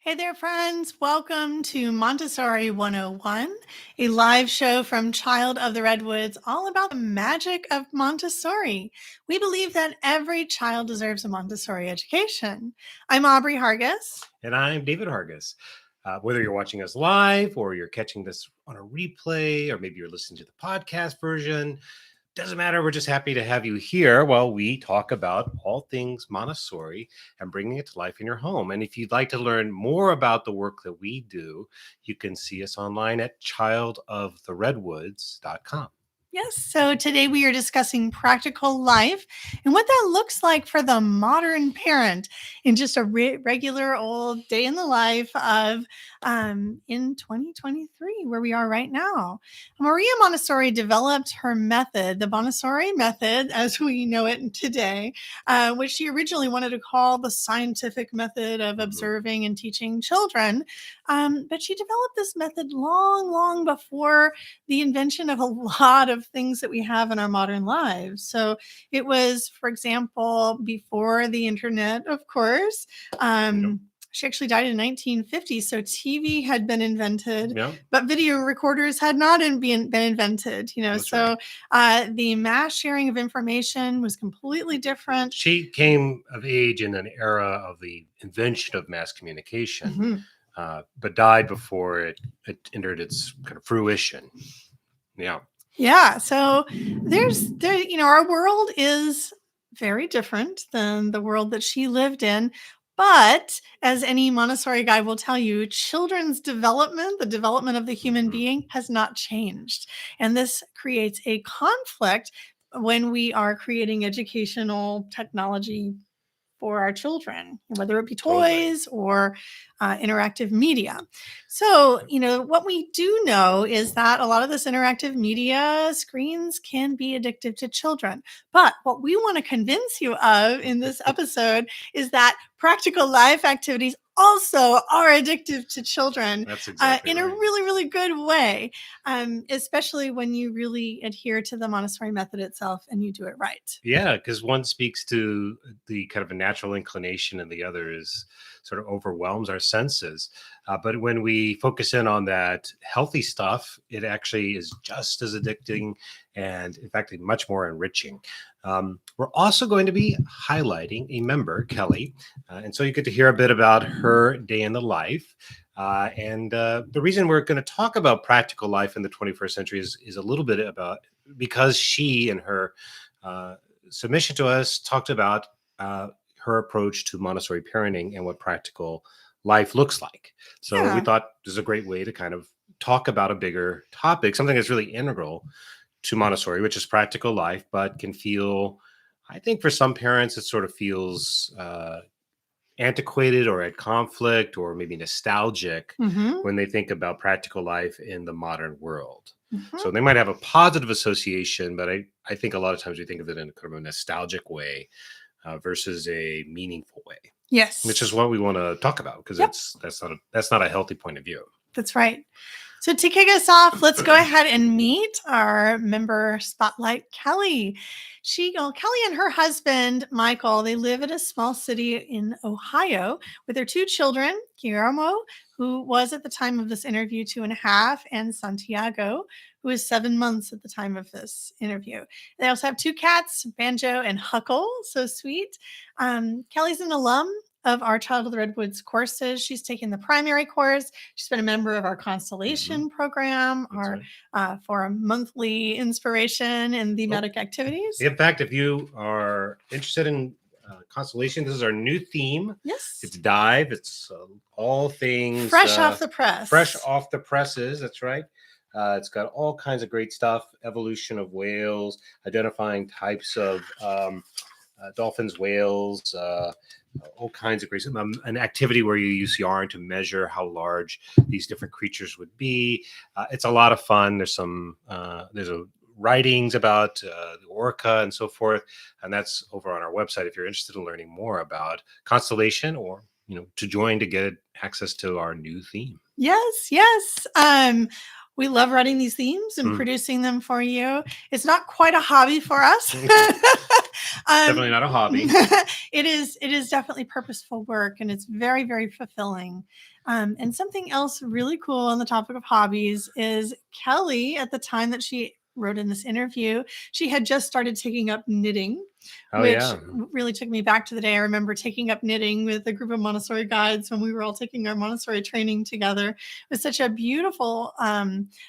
Hey there, friends. Welcome to Montessori 101, a live show from Child of the Redwoods, all about the magic of Montessori. We believe that every child deserves a Montessori education. I'm Aubrey Hargis. And I'm David Hargis. Whether you're watching us live or you're catching this on a replay, or maybe you're listening to the podcast version, doesn't matter. We're just happy to have you here while we talk about all things Montessori and bringing it to life in your home. And if you'd like to learn more about the work that we do, you can see us online at childoftheredwoods.com. Yes, so today we are discussing practical life and what that looks like for the modern parent in just a regular old day in the life of in 2023, where we are right now. Maria Montessori developed her method, the Montessori method as we know it today, which she originally wanted to call the scientific method of observing and teaching children. But she developed this method long before the invention of a lot of things that we have in our modern lives. So it was, for example, before the internet, of course. She actually died in 1950, so TV had been invented, but video recorders had not been invented. The mass sharing of information was completely different. She came of age in an era of the invention of mass communication, but died before it entered its kind of fruition. Yeah. So our world is very different than the world that she lived in. But as any Montessori guy will tell you, children's development, the development of the human being, has not changed. And this creates a conflict when we are creating educational technology for our children, whether it be toys or interactive media. So, what we do know is that a lot of this interactive media screens can be addictive to children. But what we want to convince you of in this episode is that practical life activities also are addictive to children. That's exactly in a really good way, especially when you really adhere to the Montessori method itself and you do it right. Yeah, because one speaks to the kind of a natural inclination and the other is sort of overwhelms our senses. But when we focus in on that healthy stuff, it actually is just as addicting and, in fact, much more enriching. We're also going to be highlighting a member, Kelly. And so you get to hear a bit about her day in the life. The reason we're going to talk about practical life in the 21st century is a little bit about because she in her submission to us talked about her approach to Montessori parenting and what practical life looks like. So we thought this is a great way to kind of talk about a bigger topic, something that's really integral to Montessori, which is practical life, but can feel, I think for some parents, it sort of feels antiquated or at conflict or maybe nostalgic when they think about practical life in the modern world. So they might have a positive association, but I think a lot of times we think of it in kind of a nostalgic way versus a meaningful way. Yes. Which is what we want to talk about because that's not a healthy point of view. That's right. So to kick us off, let's go ahead and meet our member spotlight, Kelly. Kelly and her husband, Michael, they live in a small city in Ohio with their two children, Guillermo, who was at the time of this interview 2.5, and Santiago, who is 7 months at the time of this interview. They also have two cats, Banjo and Huckle, so sweet. Kelly's an alum of our Child of the Redwoods courses. She's taken the primary course. She's been a member of our Constellation program, for a monthly inspiration and thematic activities. In fact, if you are interested in Constellation, this is our new theme. Yes. It's Dive. It's all things fresh off the press. Fresh off the presses. That's right. It's got all kinds of great stuff. Evolution of whales, identifying types of dolphins, whales, all kinds of great stuff. An activity where you use yarn to measure how large these different creatures would be. It's a lot of fun. There's writings about the orca and so forth, and that's over on our website if you're interested in learning more about Constellation or to join to get access to our new theme. Yes. We love writing these themes and producing them for you. It's not quite a hobby for us. Definitely not a hobby. It is definitely purposeful work, and it's very, very fulfilling. And something else really cool on the topic of hobbies is Kelly, at the time that she wrote in this interview, she had just started taking up knitting, Oh which yeah. really took me back to the day I remember taking up knitting with a group of Montessori guides when we were all taking our Montessori training together. It was such a beautiful, I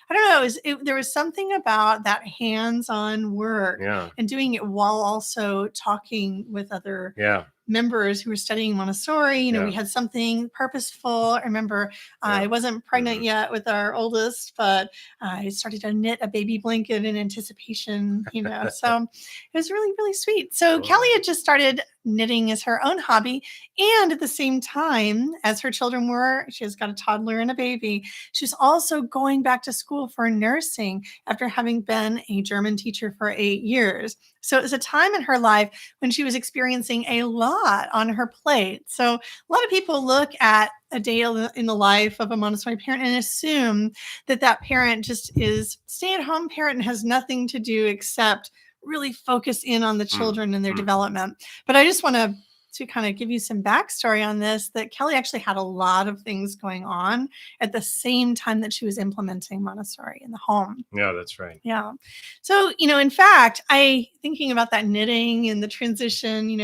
don't know, there was something about that hands-on work Yeah. and doing it while also talking with other Yeah. members who were studying Montessori. We Yeah. had something purposeful. I remember I Yeah. wasn't pregnant Mhm. yet with our oldest, but I started to knit a baby blanket in anticipation, so it was really, really sweet. So Kelly Cool. had just started knitting as her own hobby. And at the same time, as her children were, she has got a toddler and a baby, she's also going back to school for nursing after having been a German teacher for 8 years. So it was a time in her life when she was experiencing a lot on her plate. So a lot of people look at a day in the life of a Montessori parent and assume that that parent just is stay-at-home parent and has nothing to do except really focus in on the Mm. children and their Mm. development. But I just want to kind of give you some backstory on this, that Kelly actually had a lot of things going on at the same time that she was implementing Montessori in the home. Yeah, that's right. Yeah. So, in fact, thinking about that knitting and the transition,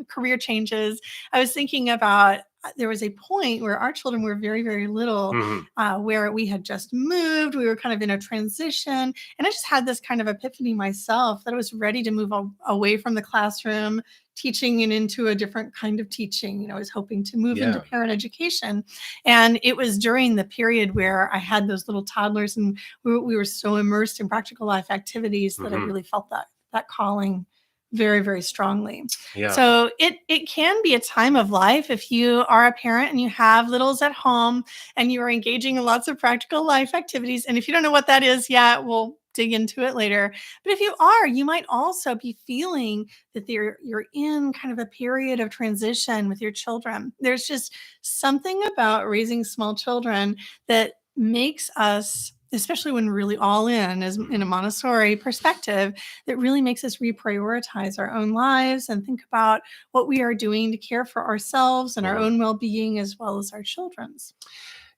career changes, I was thinking about there was a point where our children were very, very little, Mhm. where we had just moved. We were kind of in a transition. And I just had this kind of epiphany myself that I was ready to move away from the classroom teaching and into a different kind of teaching. I was hoping to move into Yeah. parent education. And it was during the period where I had those little toddlers and we were so immersed in practical life activities that I Mhm. really felt that calling very, very strongly. Yeah. So it can be a time of life if you are a parent and you have littles at home and you are engaging in lots of practical life activities. And if you don't know what that is yet, we'll dig into it later. But if you are, you might also be feeling that you're in kind of a period of transition with your children. There's just something about raising small children that makes us, especially when we're really all in as in a Montessori perspective, that really makes us reprioritize our own lives and think about what we are doing to care for ourselves and our Mhm. own well-being as well as our children's.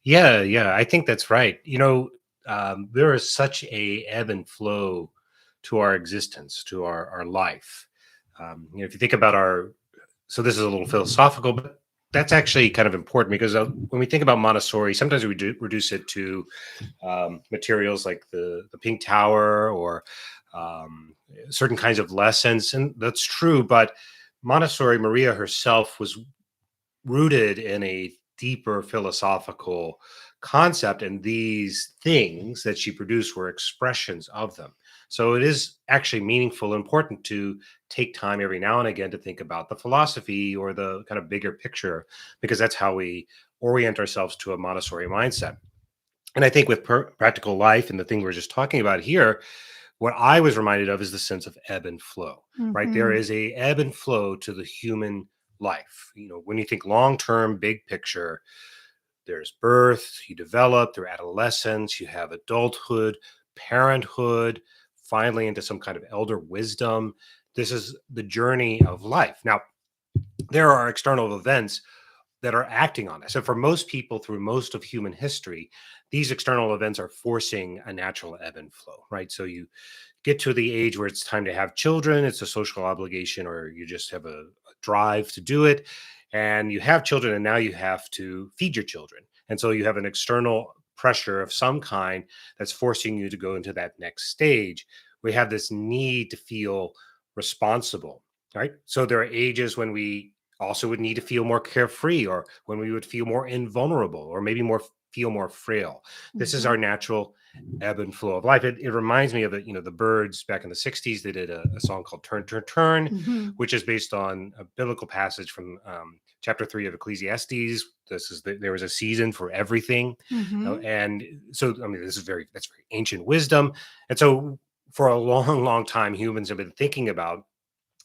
Yeah, yeah, I think that's right. There is such a ebb and flow to our existence, to our life. If you think about so this is a little philosophical, but that's actually kind of important because when we think about Montessori, sometimes we reduce it to materials like the Pink Tower or certain kinds of lessons, and that's true. But Montessori, Maria herself, was rooted in a deeper philosophical concept, and these things that she produced were expressions of them. So it is actually meaningful and important to take time every now and again to think about the philosophy or the kind of bigger picture, because that's how we orient ourselves to a Montessori mindset. And I think with practical life and the thing we're just talking about here, what I was reminded of is the sense of ebb and flow, right? There Mhm. is a ebb and flow to the human life. When you think long term, big picture, there's birth, you develop through adolescence, you have adulthood, parenthood, finally into some kind of elder wisdom. This is the journey of life. Now, there are external events that are acting on us. And for most people through most of human history, these external events are forcing a natural ebb and flow, right? So you get to the age where it's time to have children, it's a social obligation, or you just have a drive to do it. And you have children, and now you have to feed your children. And so you have an external pressure of some kind that's forcing you to go into that next stage. We have this need to feel responsible, right? So there are ages when we also would need to feel more carefree, or when we would feel more invulnerable, or maybe feel more frail. This is Mhm. our natural ebb and flow of life. It reminds me of the Birds back in the 60s. They did a song called Turn, Turn, Turn, Mhm. which is based on a biblical passage from chapter 3 of Ecclesiastes. There was a season for everything. Mhm. And so, I mean, that's very ancient wisdom. And so for a long, long time, humans have been thinking about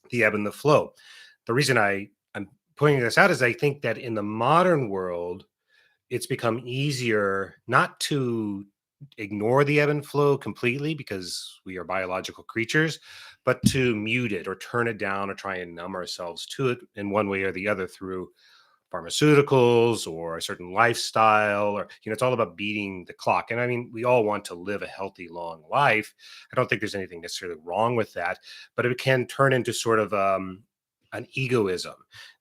the ebb and the flow. The reason I'm pointing this out is I think that in the modern world, it's become easier not to ignore the ebb and flow completely because we are biological creatures, but to mute it or turn it down or try and numb ourselves to it in one way or the other through pharmaceuticals or a certain lifestyle, or it's all about beating the clock. And I mean, we all want to live a healthy long life. I don't think there's anything necessarily wrong with that, but it can turn into sort of an egoism.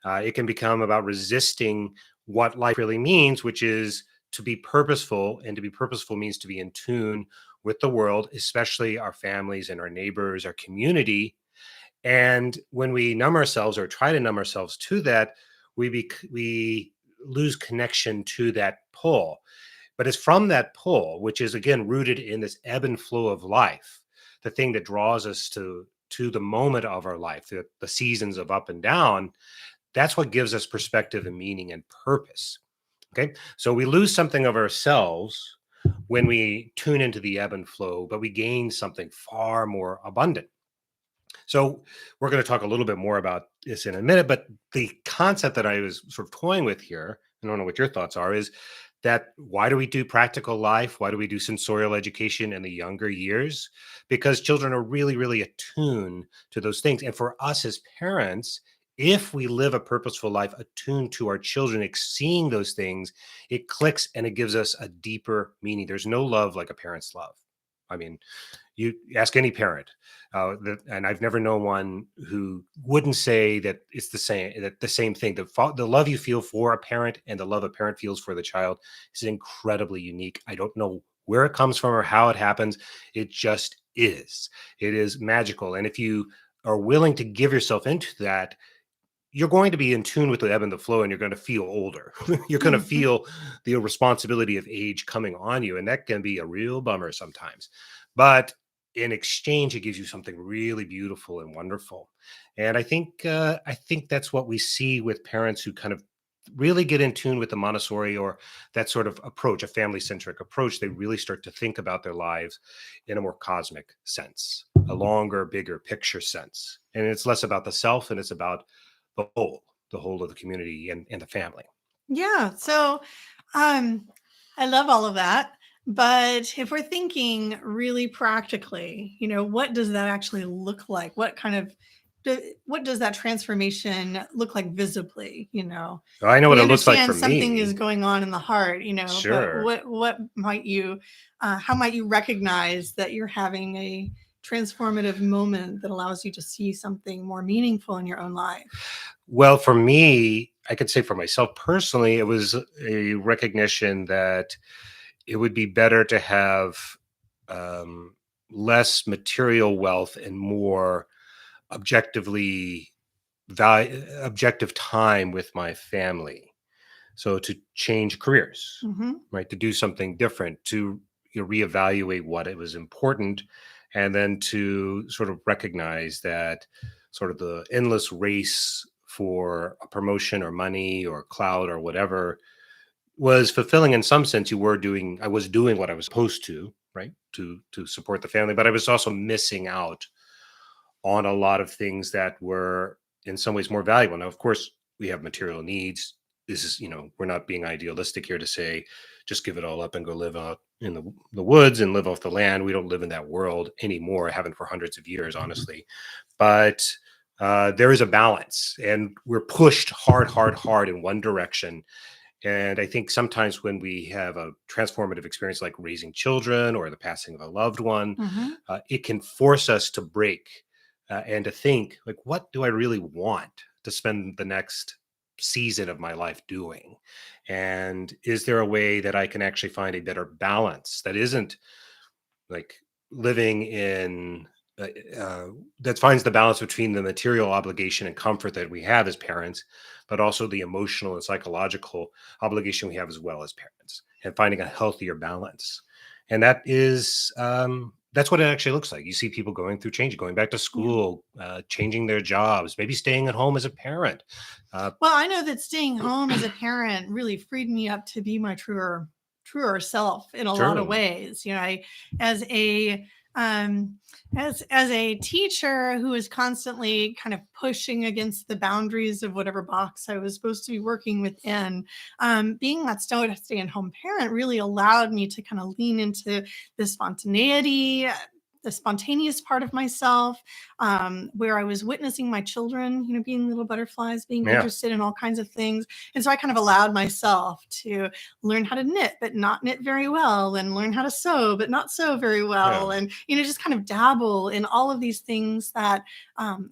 It can become about resisting what life really means, which is to be purposeful. And to be purposeful means to be in tune with the world, especially our families and our neighbors, our community. And when we numb ourselves or try to numb ourselves to that, we lose connection to that pull. But it's from that pull, which is again rooted in this ebb and flow of life, the thing that draws us to the moment of our life, the seasons of up and down. That's what gives us perspective and meaning and purpose. Okay, so we lose something of ourselves when we tune into the ebb and flow, but we gain something far more abundant. So we're going to talk a little bit more about this in a minute, but the concept that I was sort of toying with here, I don't know what your thoughts are, is that why do we do practical life? Why do we do sensorial education in the younger years? Because children are really, really attuned to those things. And for us as parents, if we live a purposeful life attuned to our children, seeing those things, it clicks and it gives us a deeper meaning. There's no love like a parent's love. I mean, you ask any parent, and I've never known one who wouldn't say that it's the same thing. The love you feel for a parent and the love a parent feels for the child is incredibly unique. I don't know where it comes from or how it happens. It just is. It is magical. And if you are willing to give yourself into that, you're going to be in tune with the ebb and the flow, and you're going to feel older. You're going to Mhm. feel the responsibility of age coming on you, and that can be a real bummer sometimes. But in exchange, it gives you something really beautiful and wonderful. And I think that's what we see with parents who kind of really get in tune with the Montessori or that sort of approach, a family-centric approach. They really start to think about their lives in a more cosmic sense, a longer, bigger picture sense. And it's less about the self and it's about the whole of the community and the family. Yeah. So um, I love all of that. But if we're thinking really practically, what does that actually look like? What does that transformation look like visibly? I know what We it looks like understand for something is me. going on in the heart, but Sure. how might you recognize that you're having a transformative moment that allows you to see something more meaningful in your own life? Well, for me, I could say for myself personally, it was a recognition that it would be better to have um, less material wealth and more objectively objective time with my family. So to change careers, Hmm. right? To do something different, to reevaluate what it was important, and then to sort of recognize that sort of the endless race for a promotion or money or clout or whatever was fulfilling in some sense. I was doing what I was supposed to, right? To support the family, but I was also missing out on a lot of things that were in some ways more valuable. Now, of course, we have material needs. This is, we're not being idealistic here to say just give it all up and go live out in the woods and live off the land. We don't live in that world anymore. I haven't for hundreds of years, honestly. But there is a balance, and we're pushed hard, hard, hard in one direction. And I think sometimes when we have a transformative experience like raising children or the passing of a loved one, Hmm. it can force us to break and to think, like, what do I really want to spend the next season of my life doing? And is there a way that I can actually find a better balance that isn't like living in uh, uh, that finds the balance between the material obligation and comfort that we have as parents, but also the emotional and psychological obligation we have as well as parents, and finding a healthier balance. And that's what it actually looks like. You see people going through change, going back to Yeah. school, changing their jobs, maybe staying at home as a parent. Uh, Well, I know that staying home as a parent really freed me up to be my truer self in a lot of sure. ways. I as a um as a teacher who is constantly kind of pushing against the boundaries of whatever box I was supposed to be working within, being that stay-at-home parent really allowed me to kind of lean into the spontaneity, the spontaneous part of myself, where I was witnessing my children, being little butterflies, being interested in all kinds of things. And so I kind of allowed myself to learn how to knit, but not knit very well, and learn how to sew, but not sew very well. And, just kind of dabble in all of these things that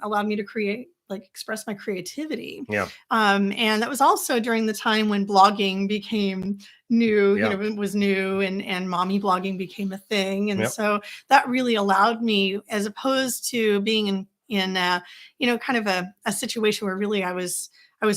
allowed me to create, express my creativity. And that was also during the time when blogging became new, it was new, and mommy blogging became a thing. And so that really allowed me, as opposed to being in kind of a situation where really I was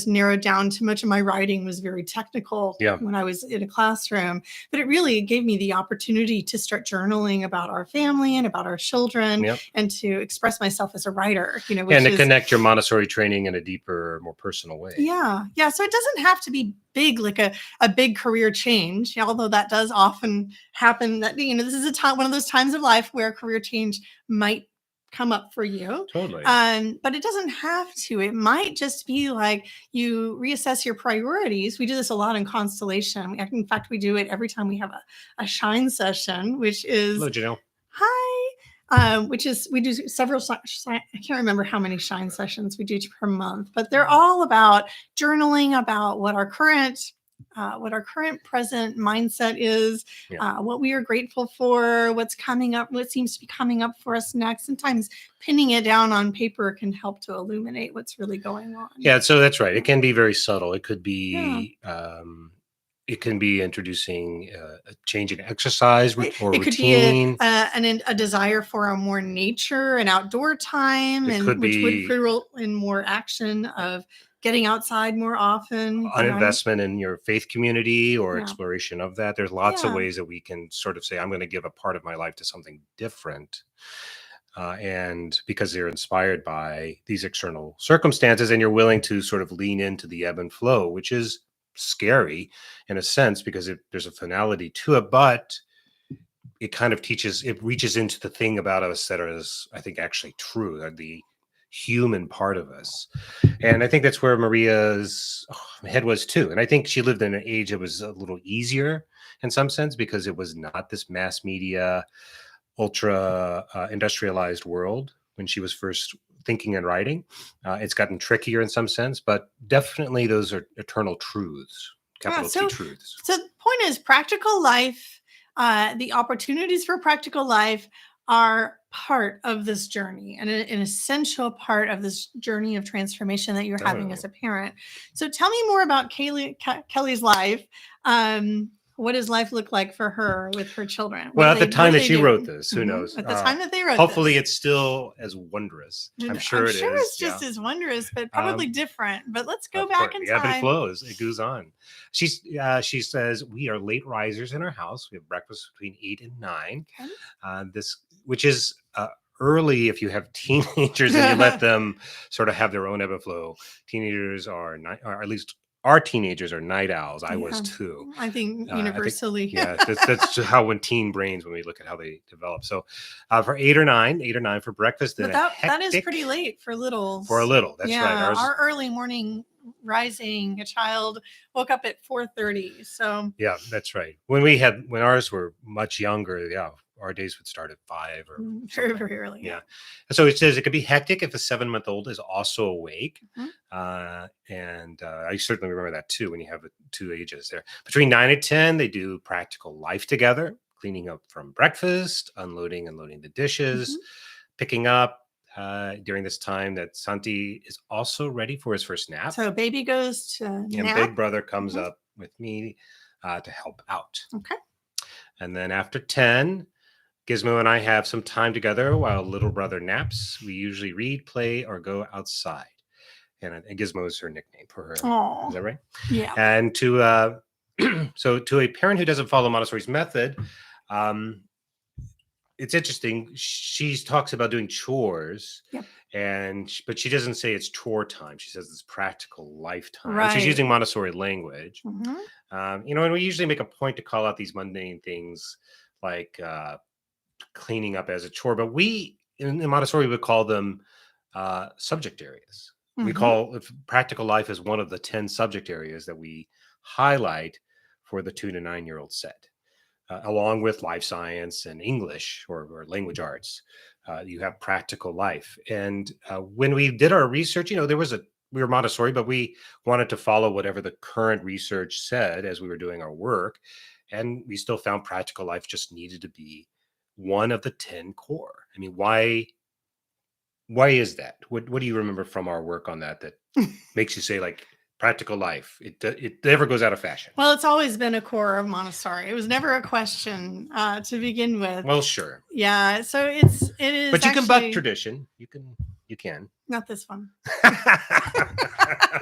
narrowed down to much of my writing was very technical when I was in a classroom, but it really gave me the opportunity to start journaling about our family and about our children and to express myself as a writer, and to connect your Montessori training in a deeper, more personal way. Yeah. So it doesn't have to be big, like a big career change, although that does often happen. That, this is one of those times of life where career change might come up for you. Totally. But it doesn't have to. It might just be like you reassess your priorities. We do this a lot in Constellation. In fact, we do it every time we have a shine session, which is hello, Janelle. Hi. Which is, we do several, I can't remember how many shine sessions we do per month, but they're all about journaling about what our current present mindset is, what we are grateful for, what's coming up, what seems to be coming up for us next. Sometimes pinning it down on paper can help to illuminate what's really going on. Yeah, so that's right. It can be very subtle. It could be it can be introducing a change in exercise or routine. It could be a desire for a more nature and outdoor time, which would result in more action of getting outside more often. An investment in your faith community or exploration of that. There's lots of ways that we can sort of say, I'm going to give a part of my life to something different. And because they're inspired by these external circumstances, and you're willing to sort of lean into the ebb and flow, which is scary in a sense because there's a finality to it, but it kind of reaches into the thing about us that is, I think, actually true, the human part of us. And I think that's where Maria's head was too. And I think she lived in an age that was a little easier in some sense because it was not this mass media, ultra industrialized world when she was first thinking and writing. It's gotten trickier in some sense, but definitely those are eternal truths, capital T truths. So the point is, practical life, the opportunities for practical life are part of this journey and an essential part of this journey of transformation that you're having as a parent. So tell me more about Kelly's life. What does life look like for her with her children? Well, at the time that she wrote this, who knows? At the time that they wrote hopefully it's still as wondrous. I'm sure it is. I'm sure it's just as wondrous, but probably different. But let's go back in time. The ebb and flows. It goes on. She says, we are late risers in our house. We have breakfast between 8 and 9. Okay. Which is early if you have teenagers and you let them sort of have their own ebb and flow. Teenagers or at least our teenagers are night owls. I was too. I think universally. That's just how when we look at how they develop. So for 8 or 9 for breakfast. But that is pretty late for littles. For a little, that's right. Our early morning rising, a child woke up at 4:30. So yeah, that's right. When ours were much younger, our days would start at 5 or very, very early. Yeah. So it says it could be hectic if a 7-month-old is also awake. And I certainly remember that too, when you have 2 ages there. Between 9 and 10, they do practical life together, cleaning up from breakfast, unloading and loading the dishes, picking up during this time that Santi is also ready for his first nap. So baby goes to nap. And big brother comes up with me to help out. Okay. And then after 10, Gizmo and I have some time together while little brother naps. We usually read, play, or go outside. And Gizmo is her nickname for her. Aww. Is that right? Yeah. And to to a parent who doesn't follow Montessori's method, it's interesting. She talks about doing chores, but she doesn't say it's chore time. She says it's practical lifetime. Right. She's using Montessori language. And we usually make a point to call out these mundane things like cleaning up as a chore, but we in Montessori would call them subject areas. We call practical life as one of the 10 subject areas that we highlight for the 2 to 9-year-old set. along with life science and English or language arts. You have practical life. And when we did our research, we were Montessori, but we wanted to follow whatever the current research said as we were doing our work. And we still found practical life just needed to be one of the 10 core. I mean, why is that? What do you remember from our work on that makes you say, like, practical life, it never goes out of fashion? Well, it's always been a core of Montessori. It was never a question to begin with. Well, sure. Yeah, so it is. But you can buck tradition. You can. Not this one.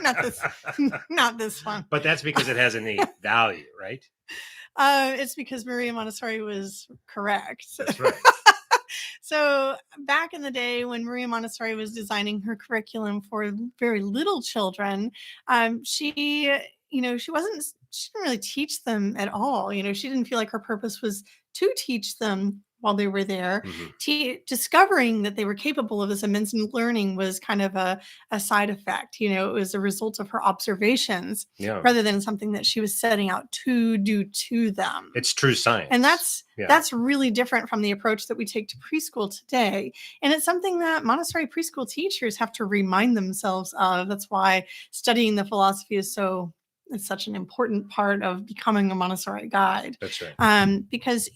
not this one. But that's because it has innate value, right? It's because Maria Montessori was correct. That's right. So back in the day when Maria Montessori was designing her curriculum for very little children, she didn't really teach them at all. She didn't feel like her purpose was to teach them while they were there. Mm-hmm. Discovering that they were capable of this immense learning was kind of a side effect. It was a result of her observations rather than something that she was setting out to do to them. It's true science. And that's really different from the approach that we take to preschool today. And it's something that Montessori preschool teachers have to remind themselves of. That's why studying the philosophy is such an important part of becoming a Montessori guide. That's right. Because,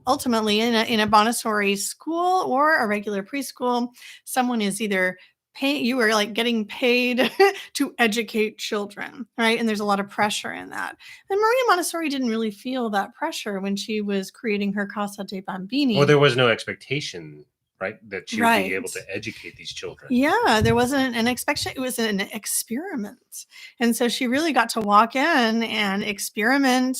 ultimately in a Montessori school or a regular preschool, someone is either you are like getting paid to educate children, right? And there's a lot of pressure in that. And Maria Montessori didn't really feel that pressure when she was creating her Casa dei Bambini. Well, there was no expectation, right, that she would be able to educate these children. Yeah, there wasn't an expectation. It was an experiment. And so she really got to walk in and experiment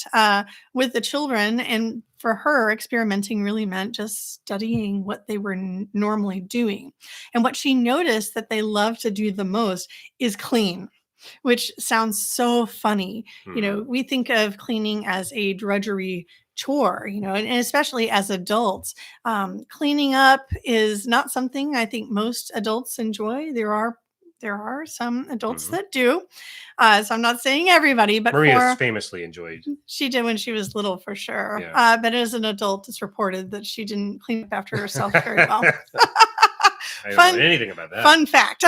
with the children. And for her, experimenting really meant just studying what they were normally doing. And what she noticed that they love to do the most is clean, which sounds so funny. Mm-hmm. We think of cleaning as a drudgery chore, and especially as adults, cleaning up is not something I think most adults enjoy. There are some adults that do. So I'm not saying everybody, but Maria's famously enjoyed. She did when she was little, for sure. Yeah. But as an adult, it's reported that she didn't clean up after herself very well. I don't know anything about that. Fun fact.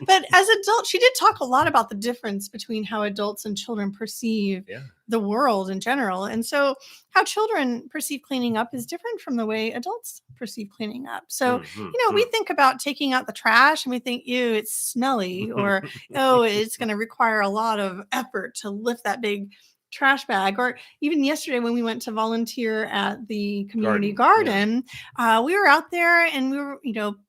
But as adults, she did talk a lot about the difference between how adults and children perceive the world in general. And so how children perceive cleaning up is different from the way adults perceive cleaning up. So, we think about taking out the trash and we think, ew, it's smelly, or, oh, it's going to require a lot of effort to lift that big trash bag. Or even yesterday when we went to volunteer at the community garden, we were out there and we were,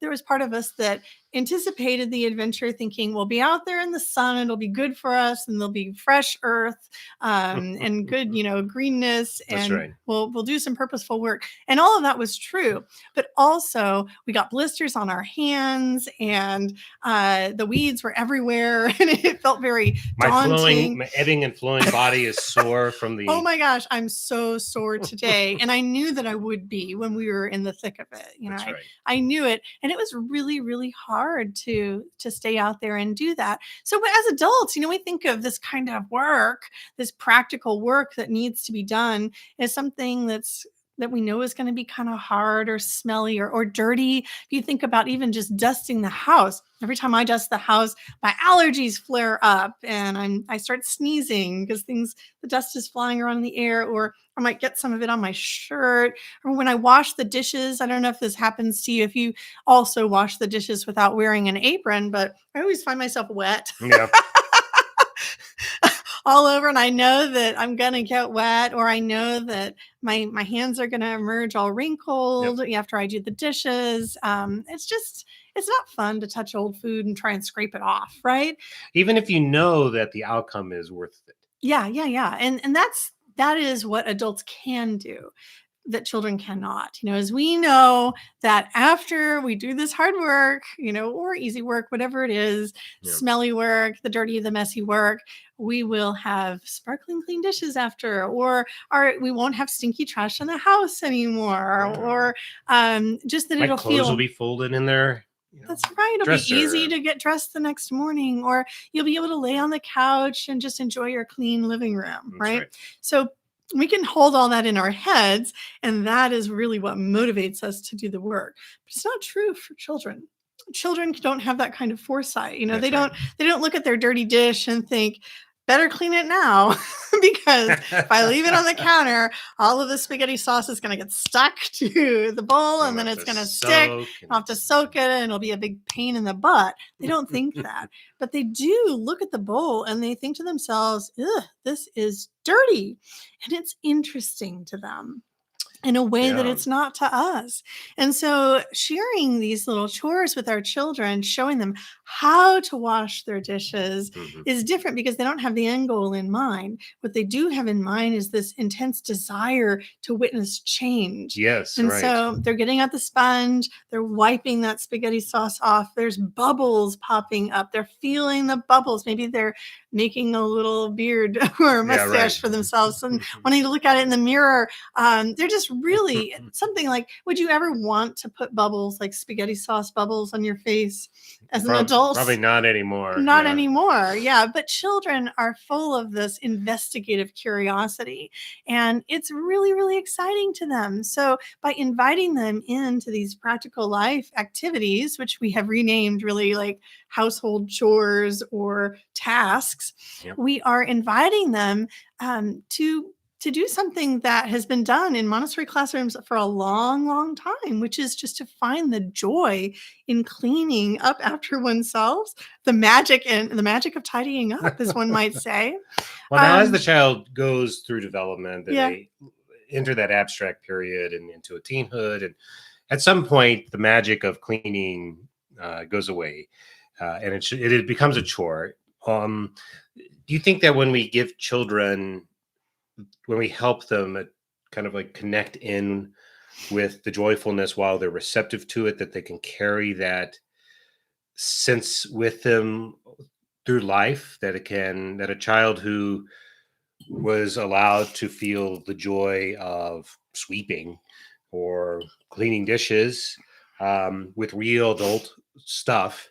there was part of us that anticipated the adventure thinking we'll be out there in the sun, it'll be good for us, and there'll be fresh earth and good, greenness, and we'll do some purposeful work. And all of that was true. But also we got blisters on our hands and the weeds were everywhere and it felt very daunting. My ebbing and flowing body is sore from the... Oh my gosh, I'm so sore today. And I knew that I would be when we were in the thick of it. I knew it. And it was really, really hard to stay out there and do that. So as adults, we think of this kind of work, this practical work that needs to be done, as something that we know is going to be kind of hard or smelly or dirty. If you think about even just dusting the house, every time I dust the house, my allergies flare up and I start sneezing because the dust is flying around in the air, or I might get some of it on my shirt. Or when I wash the dishes, I don't know if this happens to you, if you also wash the dishes without wearing an apron, but I always find myself wet. Yeah. All over, and I know that I'm gonna get wet, or I know that my hands are gonna emerge all wrinkled after I do the dishes. It's not fun to touch old food and try and scrape it off, right? Even if you know that the outcome is worth it. Yeah. And that is what adults can do that children cannot. As we know that after we do this hard work, or easy work, whatever it is, smelly work, the dirty, the messy work, we will have sparkling clean dishes after, or we won't have stinky trash in the house anymore, or just that it'll clothes will be folded in there. That's right. It'll be easy to get dressed the next morning, or you'll be able to lay on the couch and just enjoy your clean living room, right? So We can hold all that in our heads, and that is really what motivates us to do the work. But it's not true for children. Children don't have that kind of foresight. That's They right. don't look at their dirty dish and think, better clean it now because if I leave it on the counter, all of the spaghetti sauce is going to get stuck to the bowl I'm and then gonna have it's to going to stick. soak I'll have to soak it and it'll be a big pain in the butt. They don't think that, but they do look at the bowl and they think to themselves, ugh, this is dirty. And it's interesting to them in a way that Yeah. it's not to us. And so sharing these little chores with our children, showing them how to wash their dishes Mhm. is different because they don't have the end goal in mind. What they do have in mind is this intense desire to witness change. Yes, And right. so they're getting out the sponge, they're wiping that spaghetti sauce off. There's bubbles popping up. They're feeling the bubbles. Maybe they're making a little beard or a Yeah, right. mustache for themselves and wanting to look at it in the mirror. They're just really something like, would you ever want to put bubbles like spaghetti sauce bubbles on your face as an adult? Probably not anymore. Not Yeah. anymore. Yeah. But children are full of this investigative curiosity and it's really, really exciting to them. So by inviting them into these practical life activities, which we have renamed really like household chores or tasks, Yep. we are inviting them to do something that has been done in Montessori classrooms for a long, long time, which is just to find the joy in cleaning up after oneself, the magic of tidying up, as one might say. Well, now as the child goes through development and Yeah. they enter that abstract period and into a teenhood, and at some point the magic of cleaning goes away, and it becomes a chore. Do you think that when we give children, when we help them kind of like connect in with the joyfulness while they're receptive to it, that they can carry that sense with them through life, that a child who was allowed to feel the joy of sweeping or cleaning dishes with real adult stuff,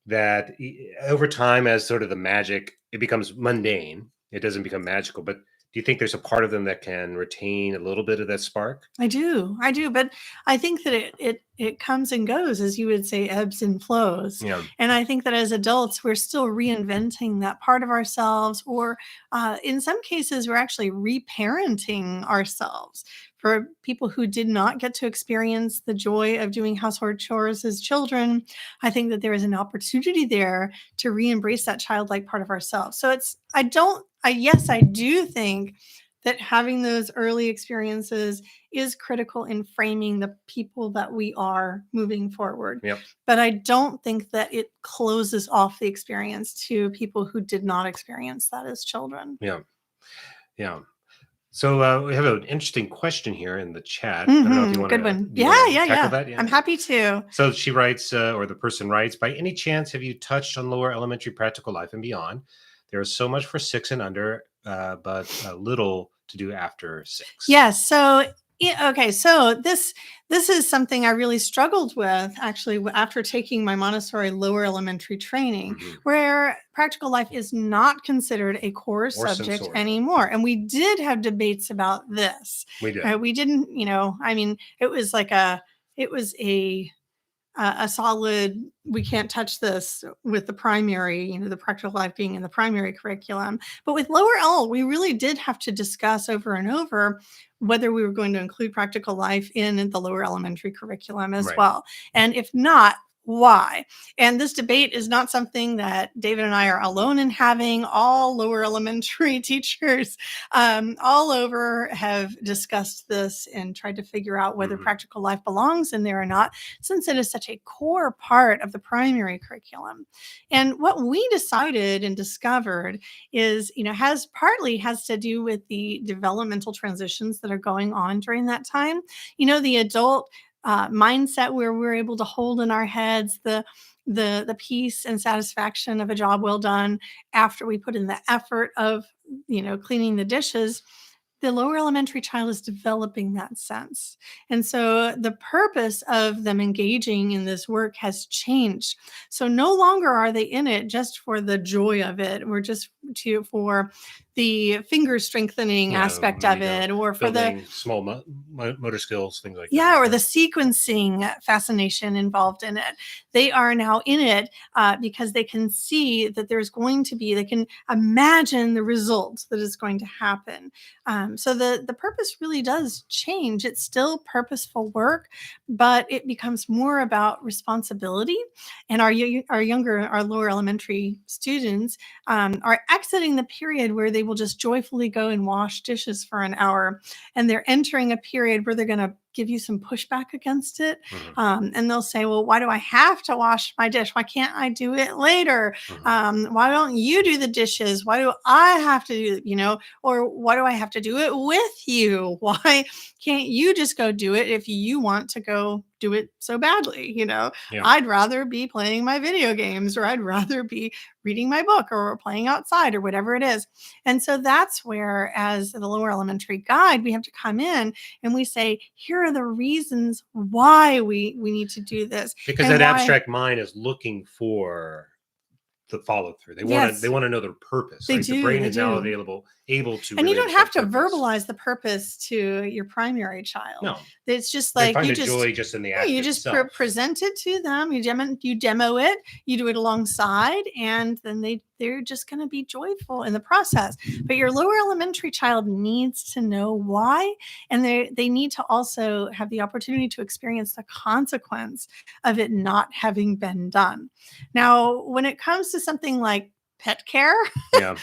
that over time, as sort of the magic, it becomes mundane, it doesn't become magical. But do you think there's a part of them that can retain a little bit of that spark? I do, but I think that it comes and goes, as you would say, ebbs and flows. Yeah. And I think that as adults, we're still reinventing that part of ourselves, or in some cases, we're actually reparenting ourselves. For people who did not get to experience the joy of doing household chores as children, I think that there is an opportunity there to re-embrace that childlike part of ourselves. So yes, I do think that having those early experiences is critical in framing the people that we are moving forward. Yep. But I don't think that it closes off the experience to people who did not experience that as children. Yeah. Yeah. So we have an interesting question here in the chat. I don't know if you want Good to one. tackle Yeah. that. Yeah. I'm happy to. So she writes, or the person writes, by any chance, have you touched on lower elementary practical life and beyond? There is so much for 6 and under, but little to do after 6. Yes. So okay. So this is something I really struggled with actually after taking my Montessori lower elementary training, Mhm. where practical life is not considered a core Or subject sensorial. anymore. And we did have debates about this. We do. We didn't, I mean, it was a solid, we can't touch this with the primary, the practical life being in the primary curriculum. But with lower L, we really did have to discuss over and over whether we were going to include practical life in the lower elementary curriculum as Right. well. And if not, why? And this debate is not something that David and I are alone in having. All lower elementary teachers all over have discussed this and tried to figure out whether Mhm. practical life belongs in there or not, since it is such a core part of the primary curriculum. And what we decided and discovered is, has to do with the developmental transitions that are going on during that time. The adult mindset where we're able to hold in our heads the peace and satisfaction of a job well done after we put in the effort of cleaning the dishes. The lower elementary child is developing that sense. And so the purpose of them engaging in this work has changed. So no longer are they in it just for the joy of it. We're just for the finger strengthening Yeah, aspect of it, or for the building small motor skills, things like yeah, that. or the sequencing fascination involved in it. They are now in it because they can see that there's going to be, they can imagine the results that is going to happen. So the purpose really does change. It's still purposeful work, but it becomes more about responsibility. And our lower elementary students are exiting the period where they will just joyfully go and wash dishes for an hour, and they're entering a period where they're going to give you some pushback against it. And they'll say, well, why do I have to wash my dish? Why can't I do it later? Why don't you do the dishes? Why do I have to do it, or why do I have to do it with you? Why can't you just go do it if you want to go do it so badly? Yeah. I'd rather be playing my video games, or I'd rather be reading my book or playing outside or whatever it is. And so that's where, as the lower elementary guide, we have to come in and we say, here are the reasons why we need to do this. Because and that why, abstract mind is looking for the follow through. They Yes. want to know their purpose. They right? do, The brain they is now do. able to. And you relate don't to have that to purpose. verbalize the purpose to your primary child. No, It's just they like find you the just joy just in the act you just itself. present it to them. You demo it. You do it alongside, and then they're just going to be joyful in the process. But your lower elementary child needs to know why, and they need to also have the opportunity to experience the consequence of it not having been done. Now, when it comes to something like pet care, Yeah,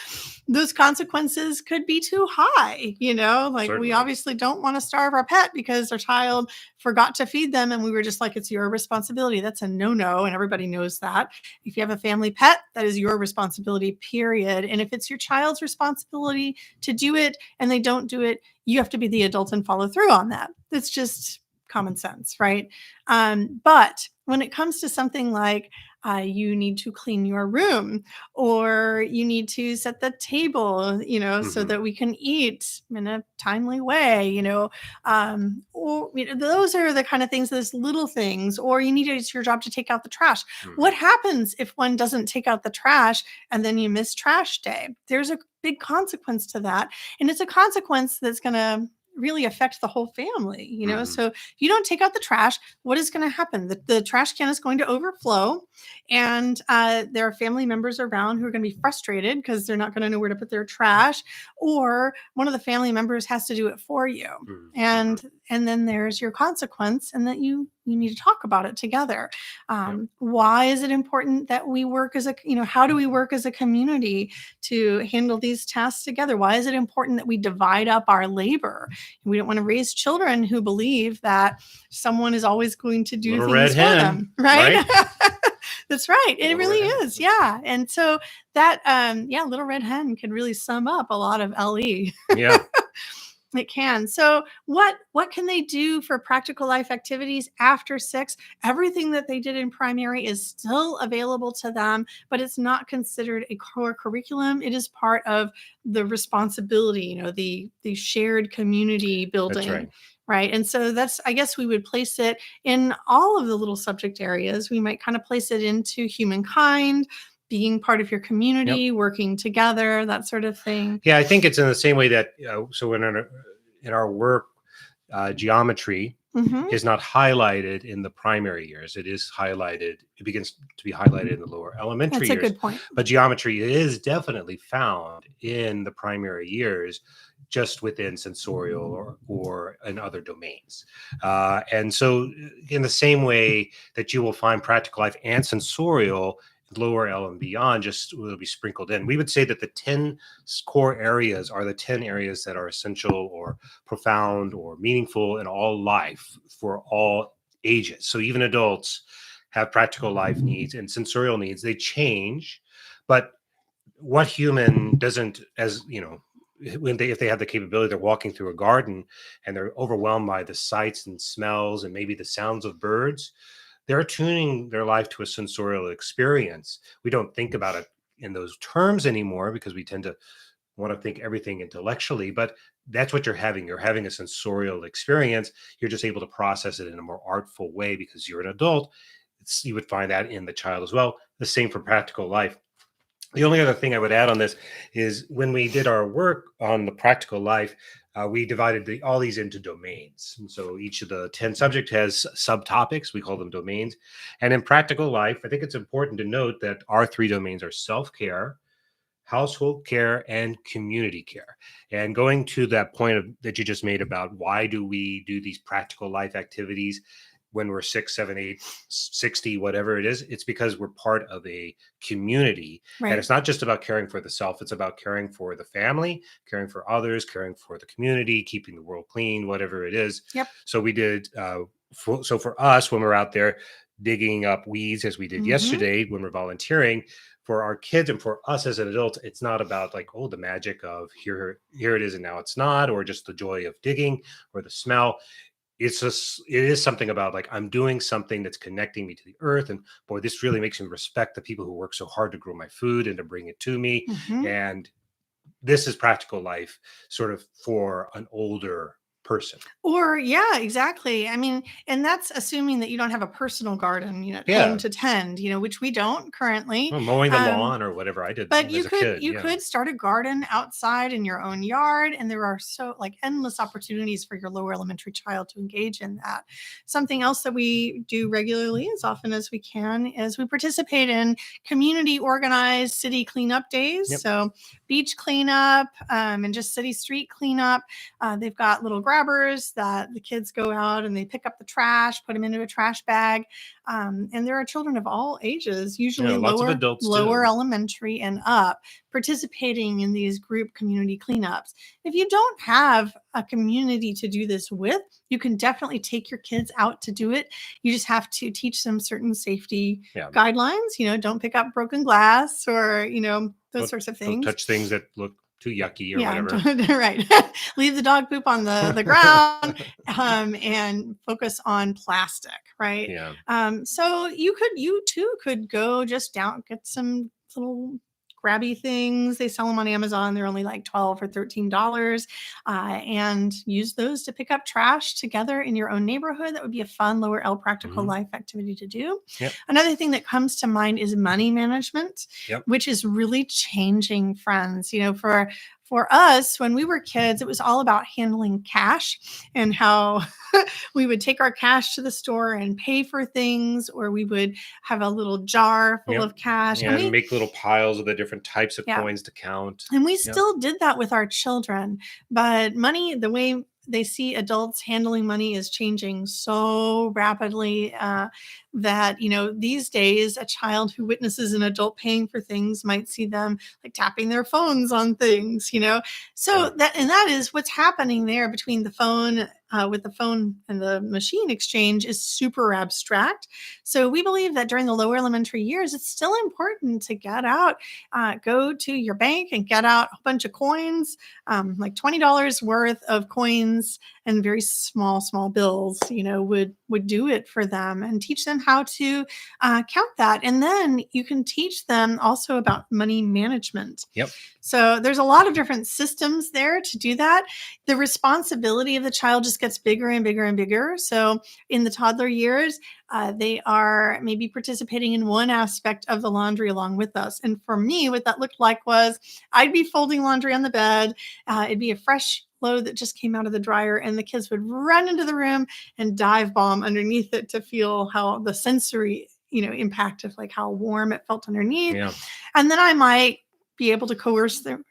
those consequences could be too high. Like certainly. we obviously don't want to starve our pet because our child forgot to feed them, and we were just like, it's your responsibility. That's a no-no, and everybody knows that. If you have a family pet, that is your responsibility, period. And if it's your child's responsibility to do it and they don't do it, you have to be the adult and follow through on that. It's just common sense, right? But when it comes to something like you need to clean your room, or you need to set the table, so that we can eat in a timely way, or those are the kind of things, those little things. Or it's your job to take out the trash. What happens if one doesn't take out the trash and then you miss trash day? There's a big consequence to that, and it's a consequence that's going to really affect the whole family. So if you don't take out the trash, what is going to happen? The trash can is going to overflow, and there are family members around who are going to be frustrated because they're not going to know where to put their trash, or one of the family members has to do it for you. And then there's your consequence, and that you need to talk about it together. Why is it important that we work how do we work as a community to handle these tasks together? Why is it important that we divide up our labor? We don't want to raise children who believe that someone is always going to do things for them, right? That's right. It really is. Yeah. And so that, Little Red Hen can really sum up a lot of LE. Yeah. It can. So what can they do for practical life activities after 6? Everything that they did in primary is still available to them, but it's not considered a core curriculum. It is part of the responsibility, the shared community building. That's right. Right. And so I guess we would place it in all of the little subject areas. We might kind of place it into humankind, being part of your community, working together, that sort of thing. Yeah, I think it's in the same way that, so in our work, geometry is not highlighted in the primary years. It begins to be highlighted in the lower elementary years. That's a good point. But geometry is definitely found in the primary years, just within sensorial or in other domains. And so in the same way that you will find practical life and sensorial, lower L and beyond just will be sprinkled in. We would say that the 10 core areas are the 10 areas that are essential or profound or meaningful in all life for all ages. So even adults have practical life needs and sensorial needs. They change, but what human doesn't, if they have the capability, they're walking through a garden and they're overwhelmed by the sights and smells and maybe the sounds of birds, they're tuning their life to a sensorial experience. We don't think about it in those terms anymore because we tend to want to think everything intellectually, but that's what you're having. You're having a sensorial experience. You're just able to process it in a more artful way because you're an adult. You would find that in the child as well. The same for practical life. The only other thing I would add on this is when we did our work on the practical life, we divided all these into domains. And so each of the 10 subject has subtopics. We call them domains. And in practical life, I think it's important to note that our three domains are self-care, household care, and community care. And going to that point that you just made about why do we do these practical life activities when we're 6, 7, 8, 60, whatever it is, it's because we're part of a community. And Right. it's not just about caring for the self, it's about caring for the family, caring for others, caring for the community, keeping the world clean, whatever it is. Yep. So we did, so for us, when we're out there digging up weeds, as we did Mm-hmm. yesterday when we're volunteering, for our kids and for us as an adult, it's not about like, oh, the magic of here it is and now it's not, or just the joy of digging or the smell. It is something about like, I'm doing something that's connecting me to the earth, and boy, this really makes me respect the people who work so hard to grow my food and to bring it to me. Mm-hmm. And this is practical life sort of for an older person. Or yeah, exactly. I mean, and that's assuming that you don't have a personal garden, at home Yeah. to tend, which we don't currently. Well, mowing the Um, lawn or whatever I did but as you a could kid. you Yeah. could start a garden outside in your own yard, and there are so like endless opportunities for your lower elementary child to engage in that. Something else that we do regularly, as often as we can, is we participate in community organized city cleanup days. Yep. So beach cleanup, and just city street cleanup. They've got little grabbers that the kids go out and they pick up the trash, put them into a trash bag. And there are children of all ages, usually Yeah. Lots of lower adults lower too. elementary and up, participating in these group community cleanups. If you don't have a community to do this with, you can definitely take your kids out to do it. You just have to teach them certain safety Yeah. guidelines. Don't pick up broken glass or, those sorts of Don't things. touch things that look too yucky or Yeah, whatever. right. Leave the dog poop on the ground, and focus on plastic, right? Yeah. So you too could go just down, get some little grabby things. They sell them on Amazon. They're only like $12 or $13, and use those to pick up trash together in your own neighborhood. That would be a fun lower L practical Mhm. life activity to do. Yep. Another thing that comes to mind is money management, Yep. which is really changing, friends. For us, when we were kids, it was all about handling cash and how we would take our cash to the store and pay for things, or we would have a little jar full Yep. of cash. And And make little piles of the different types of yeah. coins to count. And we Yep. still did that with our children. But money, the way they see adults handling money is changing so rapidly, that, these days, a child who witnesses an adult paying for things might see them like tapping their phones on things. So Yeah. that is what's happening there between the phone, with the phone and the machine exchange is super abstract. So we believe that during the lower elementary years, it's still important to get out, go to your bank and get out a bunch of coins, like $20 worth of coins and very small bills, would do it for them, and teach them how to count that. And then you can teach them also about money management. Yep. So there's a lot of different systems there to do that. The responsibility of the child just gets bigger and bigger and bigger. So in the toddler years, they are maybe participating in one aspect of the laundry along with us. And for me, what that looked like was I'd be folding laundry on the bed. It'd be a fresh load that just came out of the dryer, and the kids would run into the room and dive bomb underneath it to feel how the sensory, impact of like how warm it felt underneath. Yeah. And then I might be able to coax them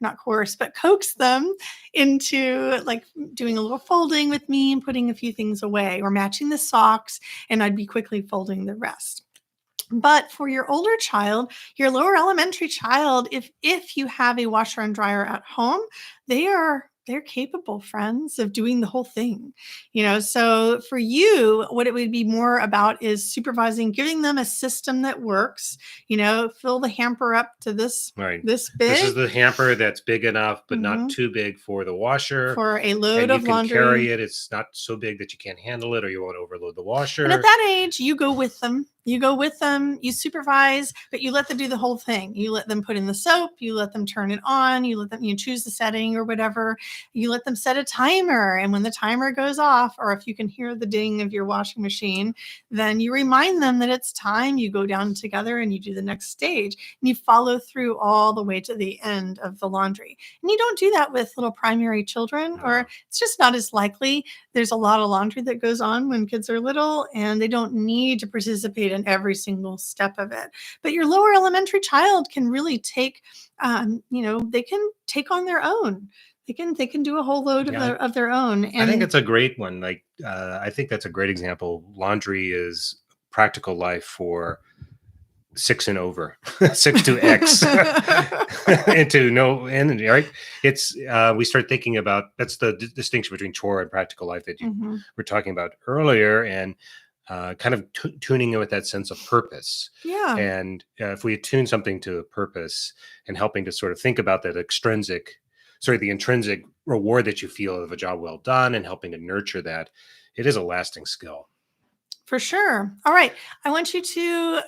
into like doing a little folding with me and putting a few things away, or matching the socks, and I'd be quickly folding the rest. But for your older child, your lower elementary child, if you have a washer and dryer at home, they're capable, friends, of doing the whole thing. So for you, what it would be more about is supervising, giving them a system that works. Fill the hamper up to this Right. this This is big the hamper that's big enough, but not Mhm. too big for the washer. for a And load you of can laundry. carry it. It's not so big that you can't handle it or you won't overload the washer. And at that age, you go with them. You go with them, you supervise, but you let them do the whole thing. You let them put in the soap, you let them turn it on, you let them, you choose the setting or whatever. You let them set a timer. And when the timer goes off, or if you can hear the ding of your washing machine, then you remind them that it's time. You go down together and you do the next stage, and you follow through all the way to the end of the laundry. And you don't do that with little primary children, or it's just not as likely. There's a lot of laundry that goes on when kids are little, and they don't need to participate in every single step of it. But your lower elementary child can really take, they can take on their own. They can do a whole load of their own. And I think it's a great one. Like, I think that's a great example. Laundry is practical life for 6 and over, 6 to X, into no end, right? It's we start thinking about, that's the distinction between chore and practical life that you were talking about earlier, and kind of tuning in with that sense of purpose. Yeah. And if we attune something to a purpose and helping to sort of think about that the intrinsic reward that you feel of a job well done, and helping to nurture that, it is a lasting skill. For sure. All right. I want you to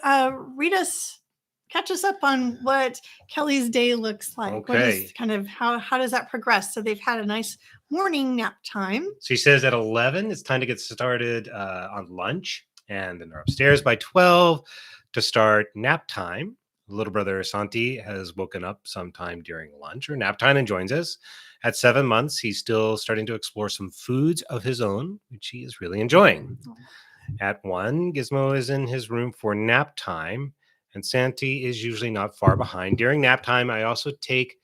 catch us up on what Kelly's day looks like. Okay. What is kind of, how does that progress? So they've had a nice morning nap time. She says at 11, it's time to get started on lunch. And then they're upstairs by 12 to start nap time. Little brother Santi has woken up sometime during lunch or nap time and joins us. At 7 months, he's still starting to explore some foods of his own, which he is really enjoying. At 1, Gizmo is in his room for nap time, and Santi is usually not far behind. During nap time, I also take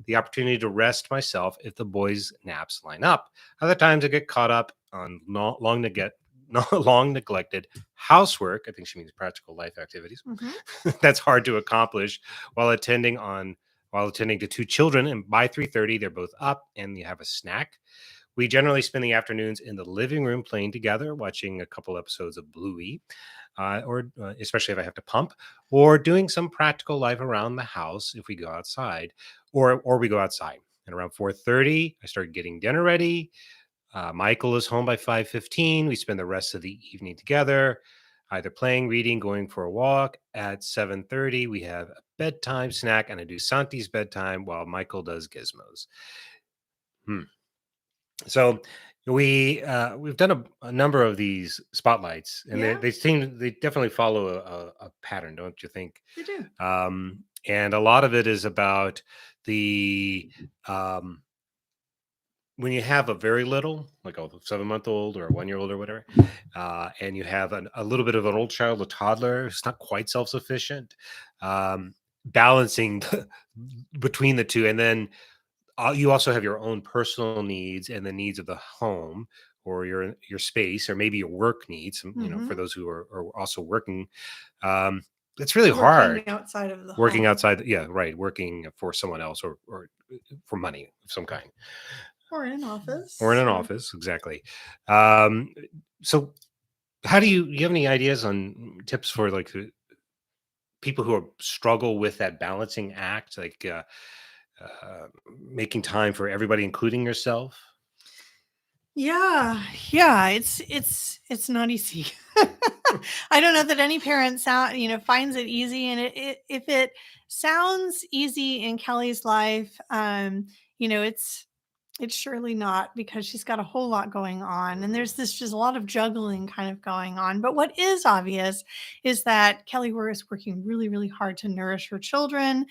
the opportunity to rest myself if the boys' naps line up. Other times, I get caught up on long neglected housework. I think she means practical life activities. That's hard to accomplish while attending to 2 children. And by 3:30, they're both up and you have a snack. We generally spend the afternoons in the living room playing together, watching a couple episodes of Bluey, or especially if I have to pump, or doing some practical life around the house if we go outside, or we go outside. And around 4:30, I start getting dinner ready. Michael is home by 5:15. We spend the rest of the evening together, either playing, reading, going for a walk. At 7:30, we have a bedtime snack, and I do Santi's bedtime while Michael does Gizmo's. So we've done a number of these spotlights, and they definitely follow a pattern, don't you think? They do. And a lot of it is about the when you have a very little, like a 7-month-old or a 1-year-old or whatever, and you have a little bit of an old child, a toddler who's not quite self-sufficient, balancing between the two, and then you also have your own personal needs and the needs of the home or your space, or maybe your work needs, for those who are also working. It's really hard. Outside of the working home. outside. Yeah, right. Working for someone else or for money of some kind. Or in an office. Office, exactly. So how do you have any ideas on tips for like people who struggle with that balancing act, like making time for everybody, including yourself? Yeah, it's not easy. I don't know that any parent finds it easy, and if it sounds easy in Kelly's life, it's surely not, because she's got a whole lot going on, and there's just a lot of juggling kind of going on. But what is obvious is that Kelly is working really, really hard to nourish her children.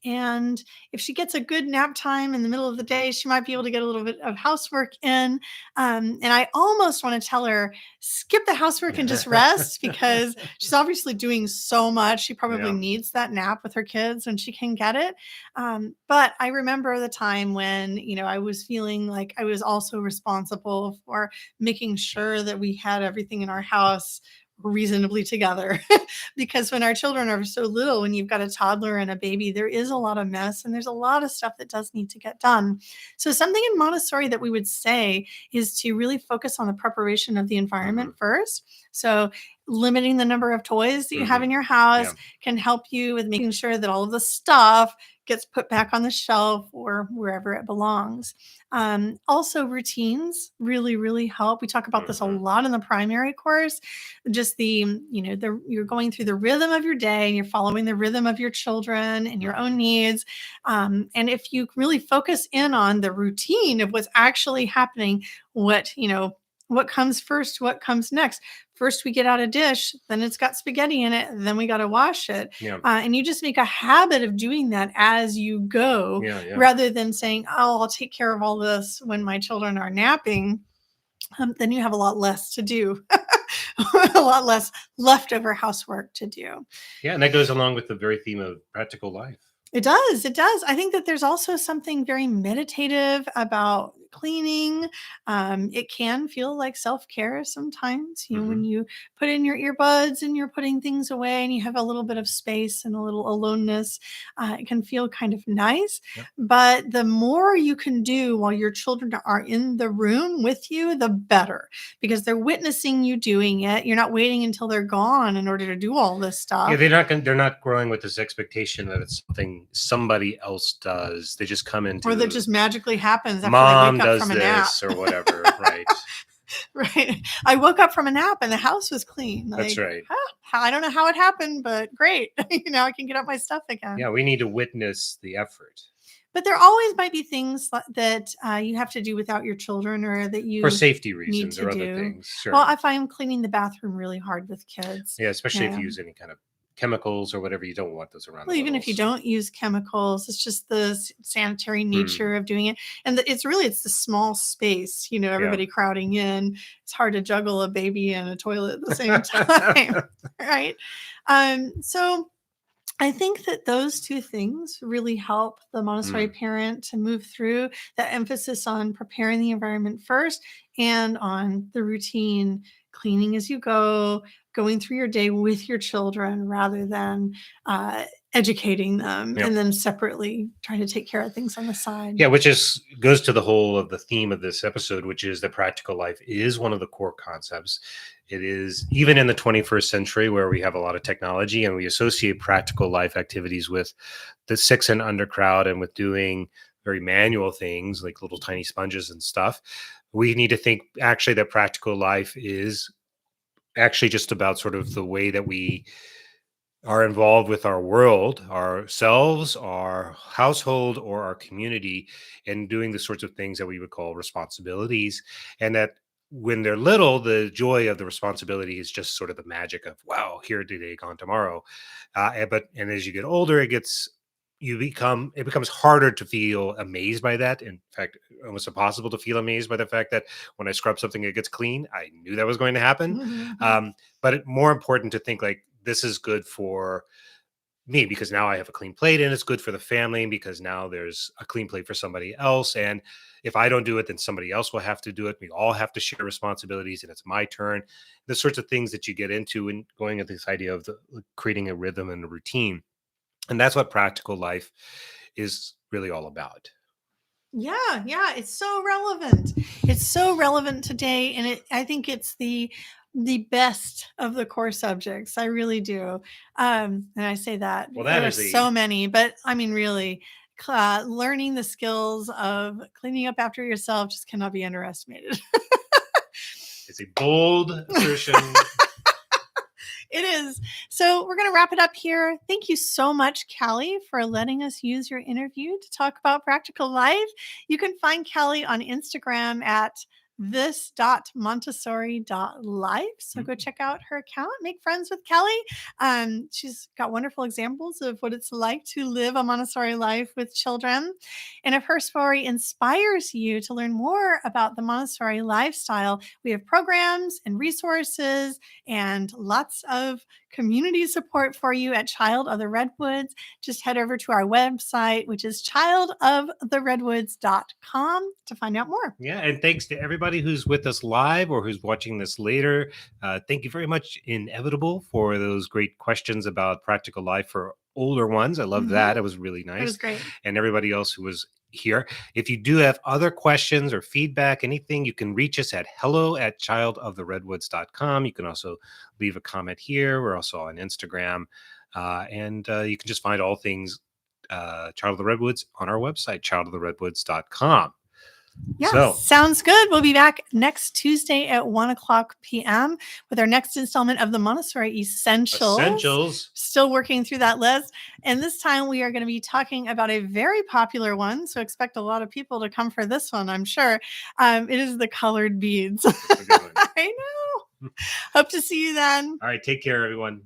And if she gets a good nap time in the middle of the day, she might be able to get a little bit of housework in. And I almost want to tell her, skip the housework and just rest, because she's obviously doing so much. She probably needs that nap with her kids when she can get it. But I remember the time when, I was feeling like I was also responsible for making sure that we had everything in our house reasonably together. Because when our children are so little, when you've got a toddler and a baby, there is a lot of mess, and there's a lot of stuff that does need to get done. So something in Montessori that we would say is to really focus on the preparation of the environment first. So limiting the number of toys that you have in your house can help you with making sure that all of the stuff gets put back on the shelf or wherever it belongs. Also, routines really, really help. We talk about this a lot in the primary course. Just you're going through the rhythm of your day and you're following the rhythm of your children and your own needs. And if you really focus in on the routine of what's actually happening, what comes first, what comes next. First, we get out a dish, then it's got spaghetti in it, then we got to wash it. Yeah. And you just make a habit of doing that as you go, rather than saying, oh, I'll take care of all this when my children are napping. Then you have a lot less to do, a lot less leftover housework to do. Yeah, and that goes along with the very theme of practical life. It does. It does. I think that there's also something very meditative about cleaning. It can feel like self-care sometimes, when you put in your earbuds and you're putting things away and you have a little bit of space and a little aloneness. It can feel kind of nice. Yep. But the more you can do while your children are in the room with you, the better, because they're witnessing you doing it. You're not waiting until they're gone in order to do all this stuff. Yeah, they're not growing with this expectation that it's something somebody else does. They just come into, or that just magically happens after mom they wake up does from a nap or whatever. Right. Right. I woke up from a nap and the house was clean. That's right. I don't know how it happened, but great. I can get up my stuff again. Yeah, we need to witness the effort. But there always might be things that you have to do without your children, or that you for safety reasons or other things. Sure. Well, I find cleaning the bathroom really hard with kids. Yeah, especially if you use any kind of chemicals or whatever. You don't want those around. Well, even if you don't use chemicals, it's just the sanitary nature of doing it. And it's the small space, everybody crowding in. It's hard to juggle a baby and a toilet at the same time. Right. So I think that those two things really help the Montessori parent to move through that emphasis on preparing the environment first and on the routine, cleaning as you go, going through your day with your children rather than educating them and then separately trying to take care of things on the side. Yeah, which goes to the whole of the theme of this episode, which is that practical life is one of the core concepts. It is, even in the 21st century where we have a lot of technology and we associate practical life activities with the 6 and under crowd and with doing very manual things like little tiny sponges and stuff, we need to think actually that practical life is actually just about sort of the way that we are involved with our world, ourselves, our household, or our community, and doing the sorts of things that we would call responsibilities. And that when they're little, the joy of the responsibility is just sort of the magic of, wow, here today, gone tomorrow. And as you get older, it becomes harder to feel amazed by that. In fact, almost impossible to feel amazed by the fact that when I scrub something, it gets clean. I knew that was going to happen. But more important to think like, this is good for me because now I have a clean plate, and it's good for the family because now there's a clean plate for somebody else. And if I don't do it, then somebody else will have to do it. We all have to share responsibilities, and it's my turn. The sorts of things that you get into and going into this idea of creating a rhythm and a routine. And that's what practical life is really all about. Yeah. It's so relevant. It's so relevant today. And I think it's the best of the core subjects. I really do. And I say that. Well, there are so many, but I mean, really, learning the skills of cleaning up after yourself just cannot be underestimated. It's a bold assertion. It is. So we're going to wrap it up here. Thank you so much, Callie, for letting us use your interview to talk about practical life. You can find Callie on Instagram at this.montessori.life. So go check out her account, make friends with Kelly. She's got wonderful examples of what it's like to live a Montessori life with children. And if her story inspires you to learn more about the Montessori lifestyle, we have programs and resources and lots of community support for you at Child of the Redwoods. Just head over to our website, which is childoftheredwoods.com to find out more. Yeah. And thanks to everybody who's with us live or who's watching this later. Thank you very much, Inevitable, for those great questions about practical life for older ones. I love that. It was really nice. It was great. And everybody else who was here. If you do have other questions or feedback, anything, you can reach us at hello@childoftheredwoods.com. You can also leave a comment here. We're also on Instagram. And you can just find all things Child of the Redwoods on our website, childoftheredwoods.com. Yeah, So, sounds good. We'll be back next Tuesday at 1:00 p.m. with our next installment of the Montessori Essentials. Still working through that list. And this time we are going to be talking about a very popular one. So expect a lot of people to come for this one, I'm sure. It is the colored beads. That's a good one. I know. Hope to see you then. All right. Take care, everyone.